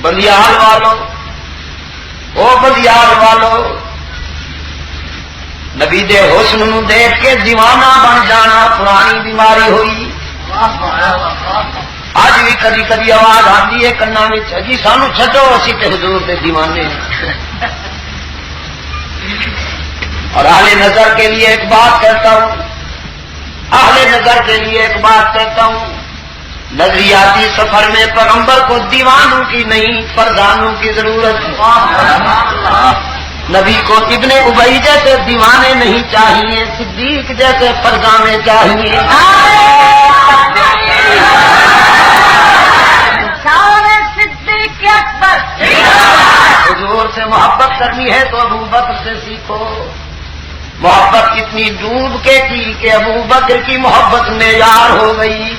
بندیال والو، او بندیال والو، نبی دے حسن نو دیکھ کے دیوانہ بن جانا پرانی بیماری ہوئی. اج بھی کدی کدی آواز آتی ہے کنا میں، جی سانو چھڈو اسی تے حضور دے دیوانے. اور اہل نظر کے لیے ایک بات کہتا ہوں، اہل نظر کے لیے ایک بات کہتا ہوں، نظریاتی سفر میں پیغمبر کو دیوانوں کی نہیں فرزانوں کی ضرورت ہے. نبی کو ابن ابی جیسے دیوانے نہیں چاہیے، صدیق جیسے فرزانے چاہیے. حضور سے محبت کرنی ہے تو ابو بکر سے سیکھو. محبت اتنی ڈوب کے کی کہ ابو بکر کی محبت معیار ہو گئی.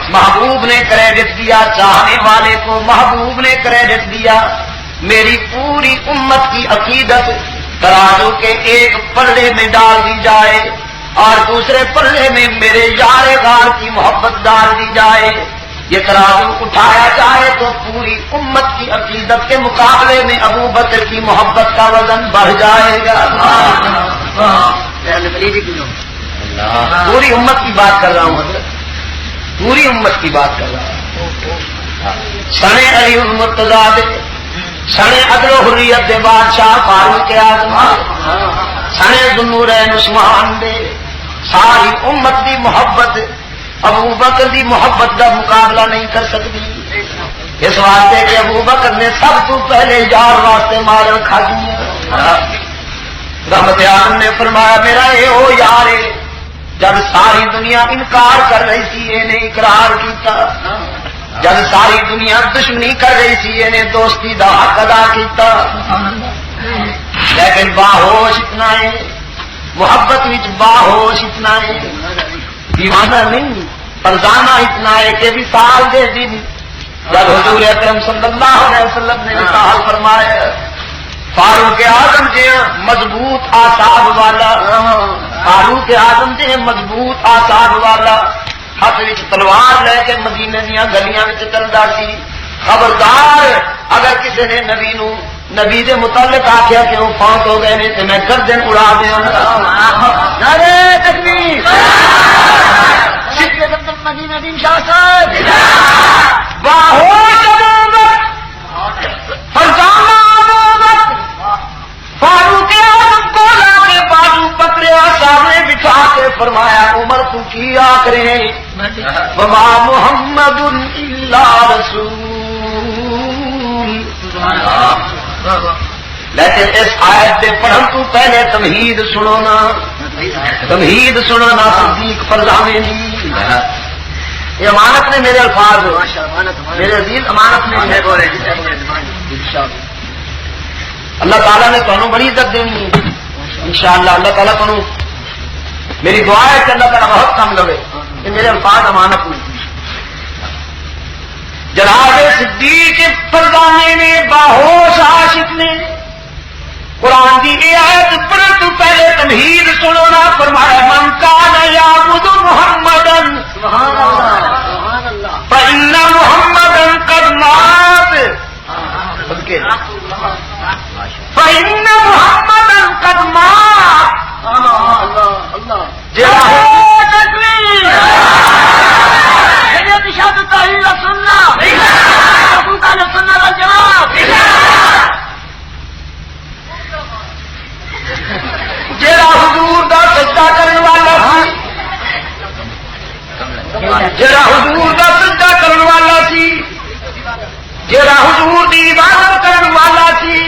محبوب نے کریڈٹ دیا چاہنے والے کو، محبوب نے کریڈٹ دیا. میری پوری امت کی عقیدت ترازو کے ایک پلڑے میں ڈال دی جائے اور دوسرے پلڑے میں میرے یار غار کی محبت ڈال دی جائے. یہ ترازو اٹھایا جائے تو پوری امت کی عقیدت کے مقابلے میں ابو بکر کی محبت کا وزن بڑھ جائے گا. پوری امت کی بات کر رہا ہوں حضرت، پوری امت کی بات کر رہا ہوں. سنے علی المرتضیٰ دے، سنے عدل و حریت دے بادشاہ فاروق اعظم، سنے ذوالنورین عثمان دے، ساری امت دی محبت ابو بکر دی محبت کا مقابلہ نہیں کر سکتی. اس واسطے کہ ابو بکر نے سب تو پہلے یار واسطے مارن کھا دی. رحمت عالم نے فرمایا میرا یہ وہ یار ہے جب ساری دنیا انکار کر رہی تھی یہ نے اقرار کیتا، جب ساری دنیا دشمنی کر رہی تھی یہ نے دوستی دا حق ادا کیتا. لیکن باہوش اتنا ہے، محبت وچ باہوش اتنا ہے، دیوانہ نہیں فرزانہ اتنا ہے کہ وصال دے دن جب حضور اکرم صلی اللہ علیہ وسلم نے وصال فرمایا، فاروق اعظم جی مضبوط آساب والا، فاروق اعظم جی مضبوط آساب والا ہاتھ وچ تلوار لے کے مدینے دیا گلیاں وچ چلدا سی. خبردار اگر کسی نے نبی دے متعلق آخیا کہ وہ فوت ہو گئے نے تو میں گردن اڑا دیا. نعرہ تکبیر، مدینہ دین شاہ صاحب، فرزانہ فاروق اعظم کو لا کے بازو پکڑیا، سامنے بٹھا کے فرمایا عمر تو کی آخرے وما محمد الا رسول. لیکن اس آیت سے پڑھن تو پہلے تمہید سنو نا، تمہید سنو نا صدیق فرزانے دی. یہ امانت نے میرے الفاظ میرے عزیز امانت نے اللہ تعالیٰ نے تمہیں بڑی عزت دینی ہے انشاءاللہ. اللہ تعالیٰ تمہیں میری دعا ہے کہ اللہ تعالیٰ بہت کم لگے کہ میرے الفاظ امانت میں. جناب صدیق فرزانے نے باہوش عاشق نے قرآن کی یہ آیت پڑھنے تو پہلے تمہید سنو نا، فرمایا من کان یعبد محمدا فإن محمدا قد مات، فإن محمدا قد مات. جیڑا حضور دا سجدہ کرنے والا سی، جیڑا حضور دا سجدہ کرنے والا سی، جیڑا حضور دی عبادت کرنے والا سی،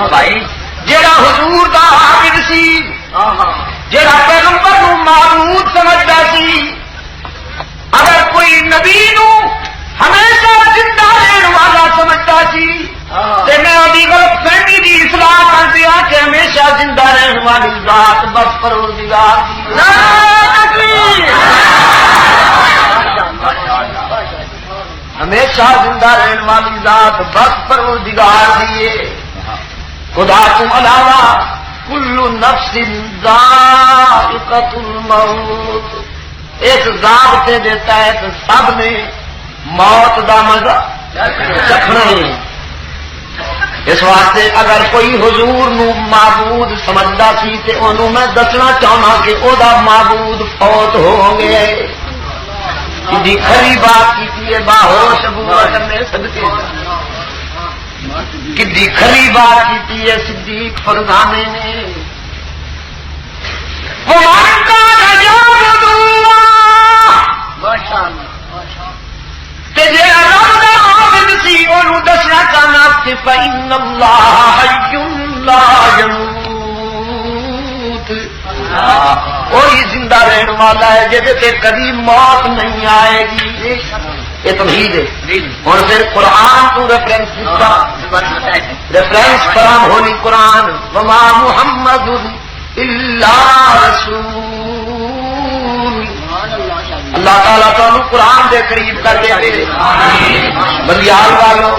بھائی جیڑا حضور دا حافظ سی، جیڑا پیغمبر نو معبود سمجھدا سی، اگر کوئی نبی نو ہمیشہ زندہ رہن والا سمجھتا سی تے میں وہی غلط فہمی دی اصلاح کر دیا کہ ہمیشہ زندہ رہن والی ذات بس پروردگار دی. ہمیشہ زندہ رہن والی ذات بس پروردگار دیے. خدا تم علاوہ کل نفس ذائقۃ الموت، ایک ضابطے دیتا ہے کہ سب نے موت دا مزہ چکھنا ہے. اس واسطے اگر کوئی حضور نو معبود سمجھدا سی تے انہوں میں دسنا چاہنا کہ او دا معبود فوت ہو گئے. جی کھری بات کی ہے باہوش ابو بکر نے صدقے کی کھری بات کی ہے صدیق فرزانے نے. دسنا چاہنا کہ فإن اللہ حی لا یموت، کوئی زندہ رہنے والا ہے جیسے کبھی موت نہیں آئے گی. یہ تمہید ہے. اور پھر قرآن کو ریفرنس قرآن ہونی قرآن وما محمد الا رسول. اللہ تعالیٰ تو قرآن دے قریب کر دے. بلیال والوں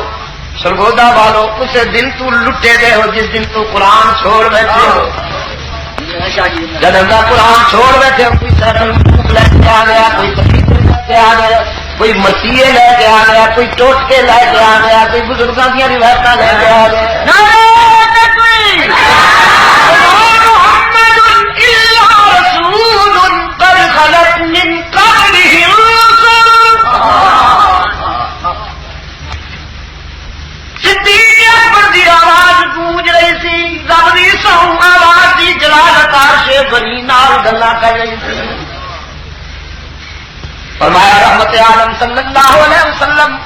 سرگودا والوں اسے دن تو لٹے گئے ہو جس دن تو قرآن چھوڑ بیٹھے ہو. جب اللہ قرآن چھوڑ بیٹھے ہو کوئی لے کے آ گیا، کوئی تکلیف لے کے آ گیا، کوئی مسیحے لے کے آ گیا، کوئی ٹوٹکے لے کے آ گیا، کوئی بزرگوں کی روایت لے کے آ گیا. آواز گونج رہی سی رب دی سو آواز دی جلالت عرش بنی نال گلا کر رہی تھی. فرمایا رحمت عالم صلی اللہ علیہ وسلم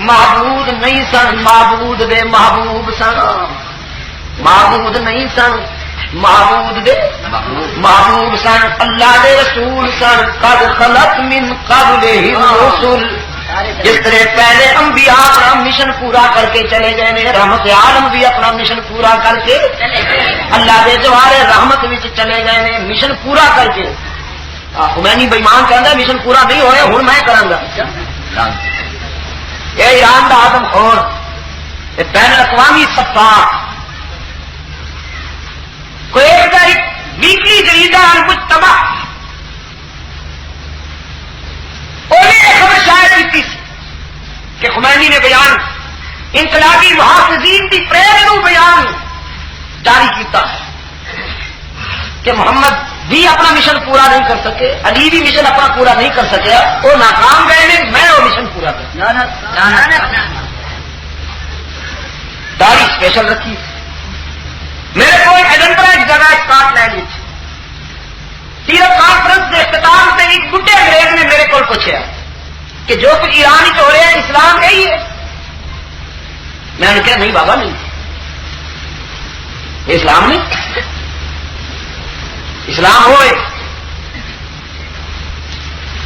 معبود نہیں سن، معبود دے محبوب سن. معبود نہیں سن، معبود دے محبوب سن. اللہ دے رسول سن. قد خلت من قبلہ الرسل، جس طرح پہلے انبیاء اپنا مشن پورا کر کے چلے گئے نے، رحمت عالم بھی اپنا مشن پورا کر کے اللہ دے جوارے رحمت وچ چلے گئے نے مشن پورا کر کے. خمینی بےمان کہندا مشن پورا نہیں ہوئے ہن میں کراں گا. یہ ایران دا آدم خور، یہ بین الاقوامی سفاق، کوئی ایک ویکلی جریدہ المجتمع خبر شاید کی کہ خمینی نے بیان انقلابی محافظین کی پریرنو بیان جاری کیتا کہ محمد بھی اپنا مشن پورا نہیں کر سکے، علی بھی مشن اپنا پورا نہیں کر سکے، وہ ناکام گئے نے، میں وہ مشن پورا کر. داڑھی اسپیشل رکھی. میرے کو ایڈنبرا ایک جگہ اسکاٹ لینڈ سیرت کانفرنس کے اختتام سے ایک بڈھے انگریز نے میرے کو پوچھا کہ جو کچھ ایران ہو رہا ہے اسلام یہی ہے. میں نے کہا نہیں بابا نہیں، اسلام نہیں. اسلام ہوئے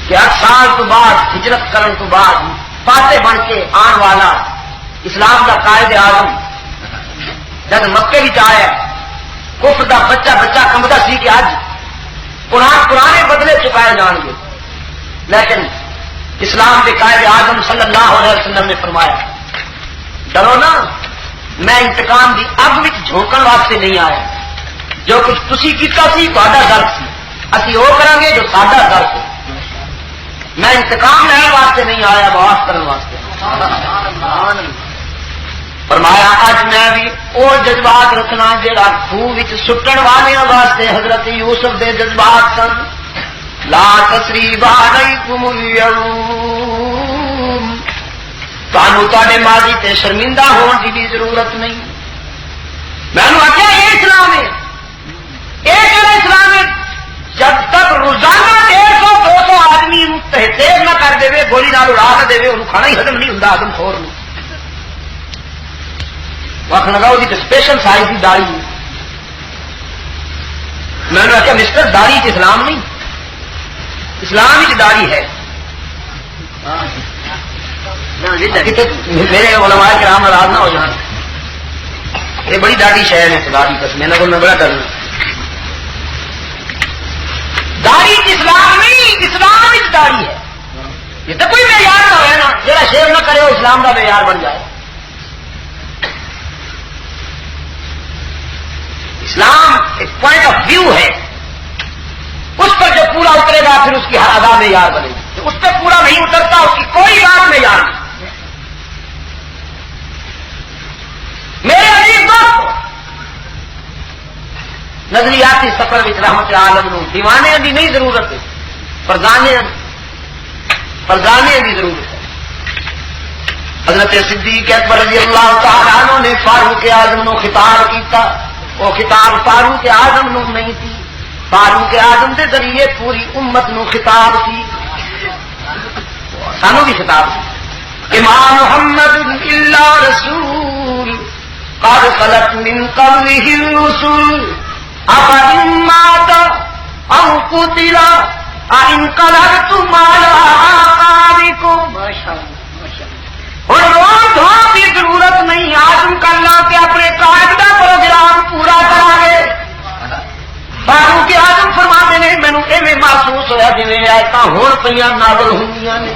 کہ 8 سال تو بعد ہجرت کرن تو بعد فاتح بن کے آن والا اسلام کا قائد اعظم جب مکے بھی آیا، کفر دا بچہ بچہ کمبدا سی کہ اج قرآن پرانے بدلے چکائے جان گے، لیکن اسلام کے قائد اعظم صلی اللہ علیہ وسلم نے فرمایا ڈرو نا، میں انتقام دی اگ میں جھونکن واسطے نہیں آیا. جو کچھ تسی کیتا سی تہاڈا درد سی، اسی وہ کریں گے جو ساڈا درد ہے. میں انتقام لینے واسطے نہیں آیا، معاف کرنے واسطے. فرمایا اج میں بھی وہ جذبات رکھنا جہاں خوہ سٹن والے واسطے حضرت یوسف دے جذبات سن. لا تسریب علیکم اليوم، تانوں تاڈے ماضی تے شرمندہ ہون کی بھی ضرورت نہیں. میں نے آخیا یہ اسلام ہے، یہ کہڑا اسلام ہے؟ جب تک روزانہ 150-200 آدمی تیز نہ کر دے، گولی نال اڑا نہ دے، انہوں کھانا ہی ہضم نہیں ہوں آدم خور نے. وقت لگا وہ اسپیشل سائز کی داڑھی. میں نے آخیا مسٹر داڑھی اسلام نہیں، اسلام ہی داڑھی ہے. میرے علماء کرام ناراض نہ ہو جانا، یہ بڑی داڑھی شہر ہے داڑھی بس میں بڑا ڈرنا. داڑھی اسلام نہیں، اسلام ہی داڑھی ہے. یہ تو کوئی معیار نہ ہوئے نا، جہاں شیو نہ کرے وہ اسلام کا معیار بن جائے. اسلام ایک پوائنٹ آف ویو ہے، اس پر جو پورا اترے گا پھر اس کی ہر ادا معیار بنے گی. اس پہ پورا نہیں اترتا اس کی کوئی بات معیار سی سفر وچ رحمت عالم نو دیوانے دی نہیں ضرورت ہے، پردانے دی ضرورت ہے۔ حضرت صدیق اکبر رضی اللہ تعالی عنہ نے فاروق اعظم نو خطاب کیتا، وہ خطاب فاروق اعظم نو نہیں تھی، فاروق اعظم دے ذریعے پوری امت نو خطاب سی، سانو بھی خطاب سی۔ امام محمد الا رسول قد خلت من قبله الرسل افإن مات او قتل انقلبتم على اعقابكم۔ اور روز دھوم کی ضرورت نہیں، آزم کر لو کہ اپنے قائد کا پروگرام پورا کرا گے۔ فاروق اعظم فرماتے ہیں مینوں ایویں محسوس ہوا جی آیت ہون پہ نازل ہوندیاں نے۔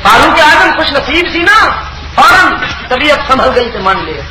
فاروق اعظم خوش نصیب سی نا، فوراً طبیعت سنبھل گئی تو مان لیا۔